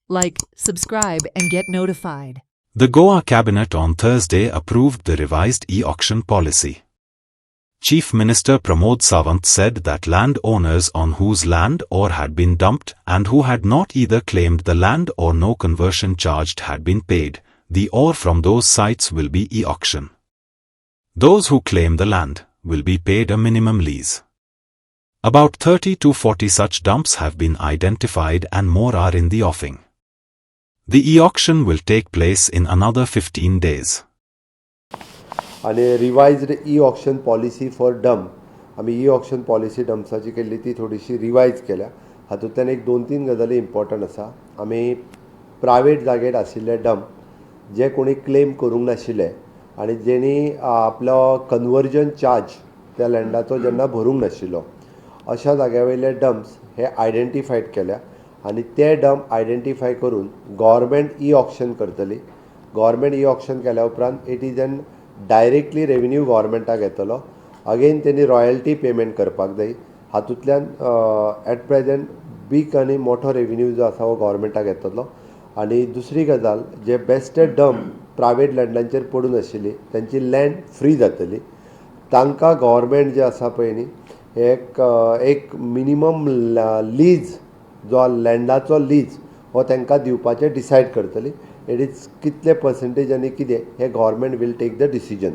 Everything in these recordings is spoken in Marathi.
Like, subscribe, and get notified. The Goa Cabinet on Thursday approved the revised e-auction policy. Chief Minister Pramod Sawant said that landowners on whose land ore had been dumped and who had not either claimed the land or no conversion charged had been paid, the ore from those sites will be e-auction. Those who claim the land will be paid a minimum lease. About 30 to 40 such dumps have been identified and more are in the offing. The e-auction will take place in another 15 days. आणि revised e-auction policy for dump आम्ही ई-ऑक्शन पॉलिसी डम्प्साची केल्ली ती थोडीशी रिवायज केल्या. हातूंतल्यान एक 2-3 गजाली इम्पॉर्टंट आसा. आमी प्रायवेट जागेर आशिल्ले डम्प जे कोणी क्लेम करूंक नाशिल्ले आनी जेणी आपलो कन्वर्जन चार्ज त्या लँडाचो जेन्ना भरूंक नाशिल्लो अशा जाग्यावयले डम्प्स हे आयडेंटिफायड केल्या आनी ते डम्प आयडेंटिफाय करून गव्हर्मेंट ई-ऑक्शन करतली. गव्हर्मेंट ई-ऑक्शन केल्या उपरांत it is an directly revenue गव्हर्मेंटाक येतलो. अगेन त्यांनी रॉयल्टी पेमेंट करपाक जाय. हातूंतल्यान एट प्रेझेंट बीग आनी मोठो रेव्हेन्यू जो आसा हो गव्हर्मेंटाक येतलो. आनी दुसरी गजाल जे बेस्टेड डम्प प्रायवेट लँडांचेर पडून आशिल्ली तांची लँड फ्री जातली. तांकां गव्हर्मेंट जे आसा पळय न्ही एक मिनिमम लीज जो लँडाचो लीज हो तांकां दिवपाचें डिसायड करतली. इट इज कितले पर्सेंटेज आनी कितें हे government will take the decision.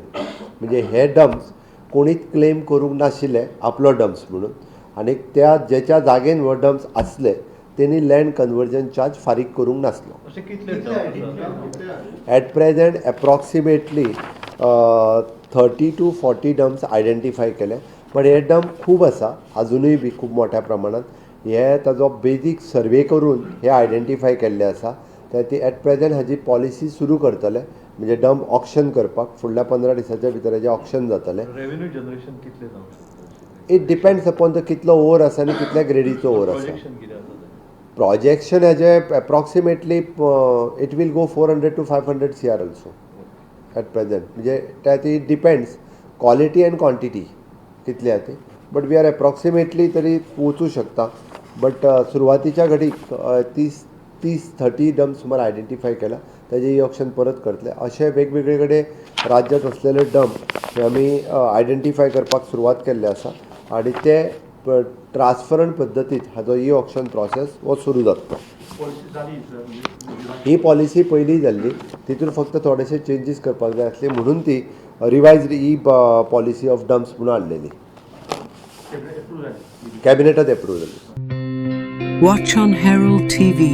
म्हणजे हे डम्प्स कोणीच क्लेम करूंक नाशिल्ले आपलो डम्प्स म्हणून आनी त्या जेच्या जागेन हो डम्प्स आसले तेणी लँड कन्वर्जन चार्ज फारीक करूंक नासलो. At present approximately 30 to 40 dumps identify केले. बट हे डम्प खूब आसा अजुनूय बी खूब मोठ्या प्रमाणात. हे ताजो बेजीक सर्वे करून हे आयडेंटिफाय केल्ले आसा. तर ती एट प्रेझेंट हाजी पॉलिसी सुरू करतले म्हणजे डम्प ऑक्शन करपाक फुडल्या 15 दिसाच्या भितर हेजें ऑक्शन जातलें. रेव्हेन्यू जनरेशन कितले जावंक? इट डिपेंड्स अपॉन द कितलो ओवर आसा आनी कितल्या ग्रेडीचो ओवर आसा. प्रोजेक्शन हेजें approximately it will go 400 to 500 CR also at present. म्हणजे ती डिपेंड्स क्वॉलिटी एंड क्वांटिटी कितली आहा ती. बट वी आर एप्रॉक्सिमेटली तरी वचूं शकता. बट सुरवातीच्या घडीक 30-30 डम्प सुमार आयडेंटिफाय केला. ताजे ई-ऑक्शन परत करतले. अशे वेगवेगळे कडेन राज्यांत असलेले डम्प हे आमी आयडेंटिफाय करपाक सुरवात केल्ले आसा आनी ते ट्रान्सफरंट पद्दतीत हाजो ई-ऑक्शन प्रोसेस हो सुरू जातलो. ही पॉलिसी पयलीं जाल्ली. तितून फक्त थोडेशे चेंजीस करपाक जाय आसले म्हणून ती revised E policy of dumps म्हणून हाडलेली. कॅबिनेटात एप्रूव्ह जाल्ली. Watch on Herald TV.